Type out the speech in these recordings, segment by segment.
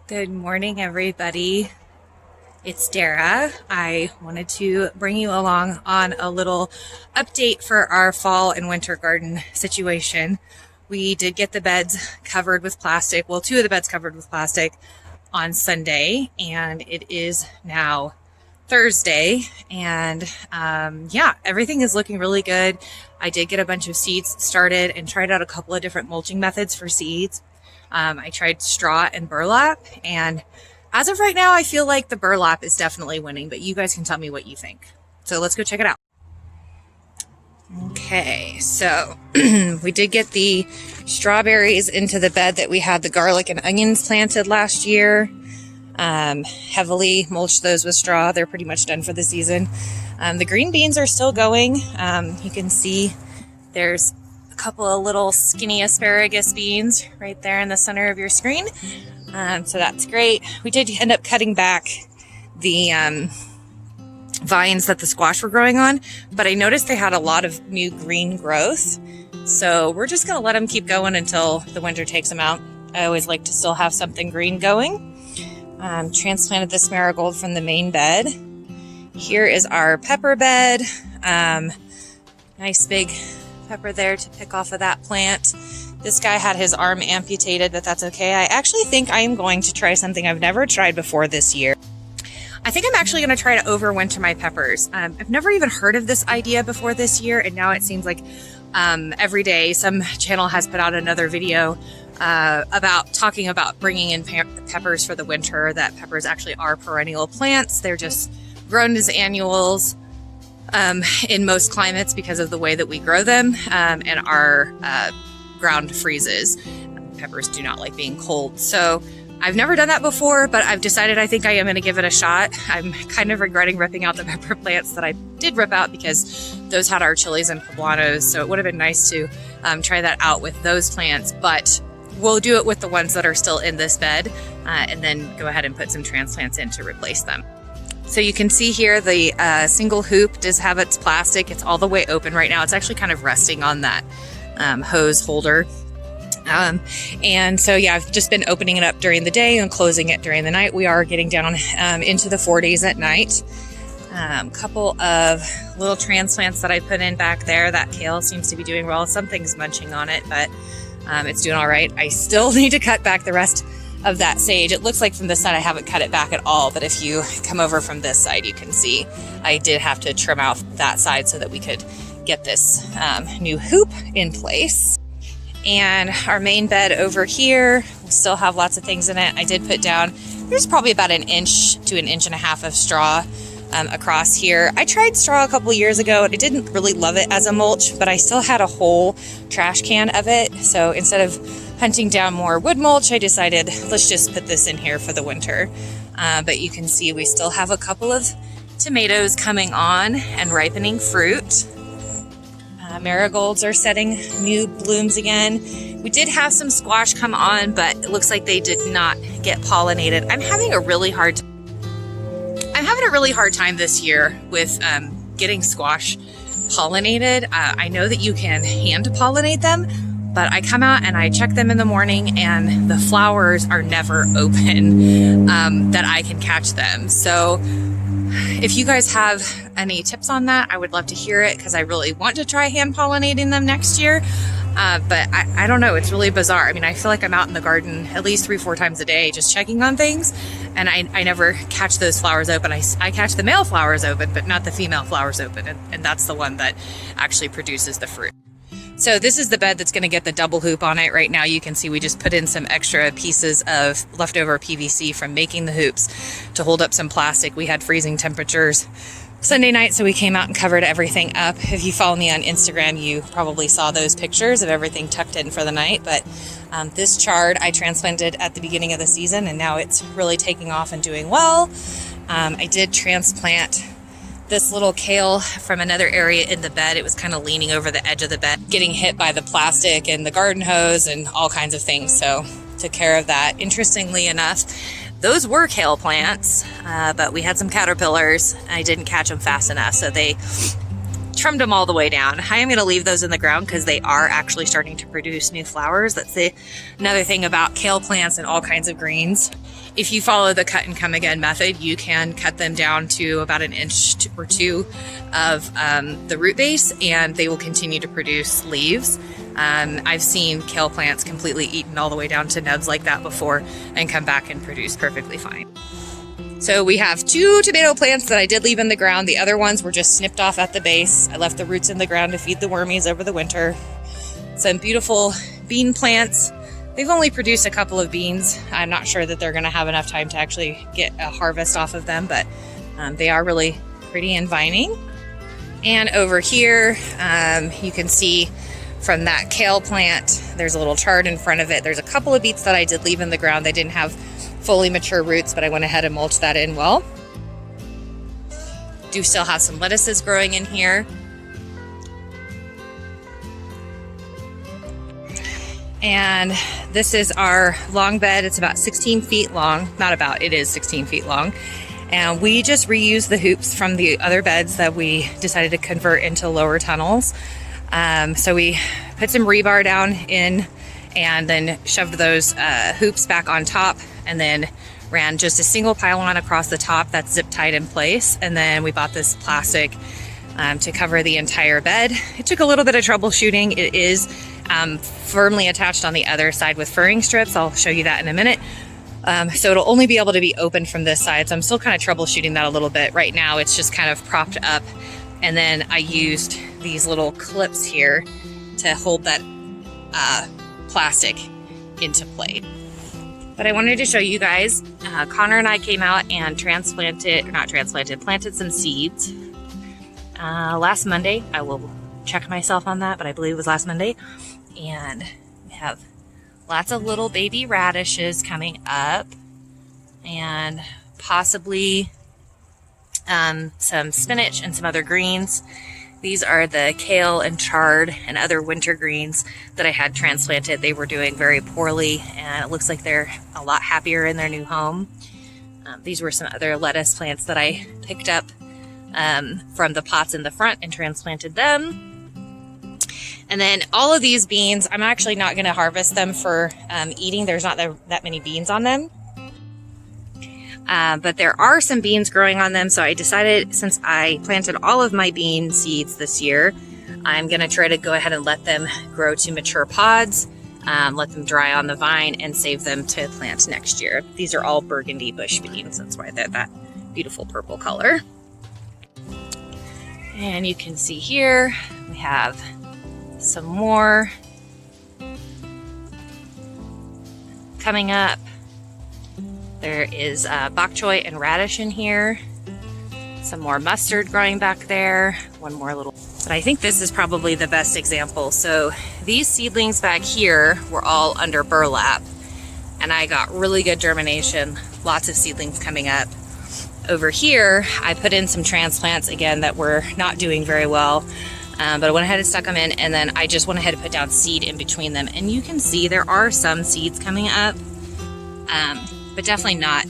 Good morning, everybody. It's Dara. I wanted to bring you along on a little update for our fall and winter garden situation. We did get the beds covered with plastic. Well, two of the beds covered with plastic on Sunday, and it is now Thursday. And yeah, everything is looking really good. I did get a bunch of seeds started and tried out a couple of different mulching methods for seeds. I tried straw and burlap, and as of right now, I feel like the burlap is definitely winning, but you guys can tell me what you think. So let's go check it out. Okay, so we did get the strawberries into the bed that we had the garlic and onions planted last year. Heavily mulched those with straw. They're pretty much done for the season. The green beans are still going. You can see there's a couple of little skinny asparagus beans right there in the center of your screen. So that's great. We did end up cutting back the vines that the squash were growing on, but I noticed they had a lot of new green growth. So we're just going to let them keep going until the winter takes them out. I always like to still have something green going. Transplanted this marigold from the main bed. Here is our pepper bed. Nice big pepper there to pick off of that plant. This guy had his arm amputated, but that's okay. I actually think I am going to try something I've never tried before this year. I think I'm actually going to try to overwinter my peppers. I've never even heard of this idea before this year, and now it seems like every day some channel has put out another video about talking about bringing in peppers for the winter, that peppers actually are perennial plants. They're just grown as annuals in most climates because of the way that we grow them, and our ground freezes. Peppers do not like being cold. So I've never done that before, but I've decided I think I am going to give it a shot. I'm kind of regretting ripping out the pepper plants that I did rip out because those had our chilies and poblanos. So it would have been nice to try that out with those plants, but we'll do it with the ones that are still in this bed and then go ahead and put some transplants in to replace them. So you can see here the single hoop does have its plastic. It's all the way open right now. It's actually kind of resting on that hose holder. And so yeah, I've just been opening it up during the day and closing it during the night. We are getting down into the 40s at night. Couple of little transplants that I put in back there. That kale seems to be doing well. Something's munching on it, but it's doing all right. I still need to cut back the rest of that sage. It looks like from this side I haven't cut it back at all, but if you come over from this side, you can see I did have to trim out that side so that we could get this new hoop in place. And our main bed over here, we still have lots of things in it. I did put down, there's probably about 1 inch to 1.5 inches of straw across here. I tried straw a couple years ago and I didn't really love it as a mulch, but I still had a whole trash can of it. So instead of hunting down more wood mulch, I decided let's just put this in here for the winter. But you can see we still have a couple of tomatoes coming on and ripening fruit. Marigolds are setting new blooms again. We did have some squash come on, but it looks like they did not get pollinated. I'm having a really hard time this year with getting squash pollinated. I know that you can hand pollinate them, but I come out and I check them in the morning and the flowers are never open that I can catch them. So if you guys have any tips on that, I would love to hear it because I really want to try hand pollinating them next year. But I don't know, it's really bizarre. I mean, I feel like I'm out in the garden at least 3-4 times a day just checking on things, and I never catch those flowers open. I catch the male flowers open, but not the female flowers open, and that's the one that actually produces the fruit. So this is the bed that's going to get the double hoop on it. Right now you can see we just put in some extra pieces of leftover PVC from making the hoops to hold up some plastic. We had freezing temperatures Sunday night, so we came out and covered everything up. If you follow me on Instagram, you probably saw those pictures of everything tucked in for the night. But this chard I transplanted at the beginning of the season, and now it's really taking off and doing well. I did transplant this little kale from another area in the bed. It was kind of leaning over the edge of the bed, getting hit by the plastic and the garden hose and all kinds of things. So took care of that. Interestingly enough, those were kale plants, but we had some caterpillars. I didn't catch them fast enough, so they trimmed them all the way down. I am going to leave those in the ground because they are actually starting to produce new flowers. That's another thing about kale plants and all kinds of greens. if you follow the cut and come again method, you can cut them down to about an inch or two of the root base, and they will continue to produce leaves. I've seen kale plants completely eaten all the way down to nubs like that before and come back and produce perfectly fine. So we have 2 tomato plants that I did leave in the ground. The other ones were just snipped off at the base. I left the roots in the ground to feed the wormies over the winter. Some beautiful bean plants. They've only produced a couple of beans. I'm not sure that they're going to have enough time to actually get a harvest off of them, but they are really pretty and vining. And over here, you can see from that kale plant, there's a little chard in front of it. There's a couple of beets that I did leave in the ground. They didn't have fully mature roots, but I went ahead and mulched that in well. Do still have some lettuces growing in here. And this is our long bed. It's about 16 feet long. Not about, it is 16 feet long. And we just reused the hoops from the other beds that we decided to convert into lower tunnels. So we put some rebar down in and then shoved those hoops back on top, and then ran just a single pylon across the top that's zip tied in place. And then we bought this plastic to cover the entire bed. It took a little bit of troubleshooting. It is firmly attached on the other side with furring strips. I'll show you that in a minute. So it'll only be able to be opened from this side. So I'm still kind of troubleshooting that a little bit. Right now it's just kind of propped up. And then I used these little clips here to hold that plastic into place. But I wanted to show you guys, Connor and I came out and planted some seeds last Monday. I will check myself on that, but I believe it was last Monday. And we have lots of little baby radishes coming up, and possibly some spinach and some other greens. These are the kale and chard and other winter greens that I had transplanted. They were doing very poorly, and it looks like they're a lot happier in their new home. These were some other lettuce plants that I picked up from the pots in the front and transplanted them. And then all of these beans, I'm actually not going to harvest them for eating. There's not that many beans on them. But there are some beans growing on them. So I decided, since I planted all of my bean seeds this year, I'm going to try to go ahead and let them grow to mature pods, let them dry on the vine, and save them to plant next year. These are all burgundy bush beans. That's why they're that beautiful purple color. And you can see here, we have some more coming up. There is bok choy and radish in here. Some more mustard growing back there. One more little, but I think this is probably the best example. So these seedlings back here were all under burlap, and I got really good germination, lots of seedlings coming up. Over here, I put in some transplants again that were not doing very well, but I went ahead and stuck them in, and then I just went ahead and put down seed in between them. And you can see there are some seeds coming up, but definitely not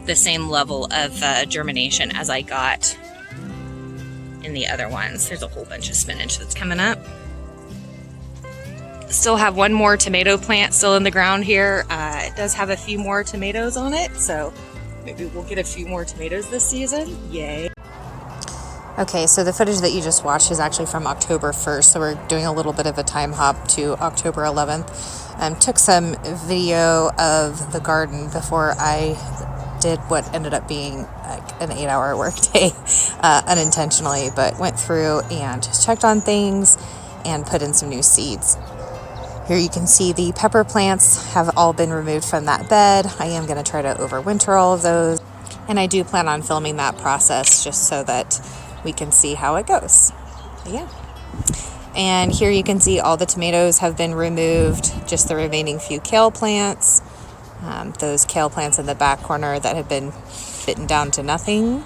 the same level of germination as I got in the other ones. There's a whole bunch of spinach that's coming up. Still have one more tomato plant still in the ground here. It does have a few more tomatoes on it, so maybe we'll get a few more tomatoes this season. Yay. Okay, so the footage that you just watched is actually from October 1st, so we're doing a little bit of a time hop to October 11th. Took some video of the garden before I did what ended up being like an 8-hour workday unintentionally, but went through and just checked on things and put in some new seeds. Here you can see the pepper plants have all been removed from that bed. I am going to try to overwinter all of those, and I do plan on filming that process just so that we can see how it goes. But yeah. And here you can see all the tomatoes have been removed, just the remaining few kale plants. Those kale plants in the back corner that had been bitten down to nothing.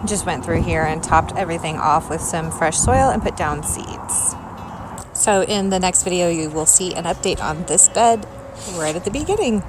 Just went through here and topped everything off with some fresh soil and put down seeds. So in the next video, you will see an update on this bed right at the beginning.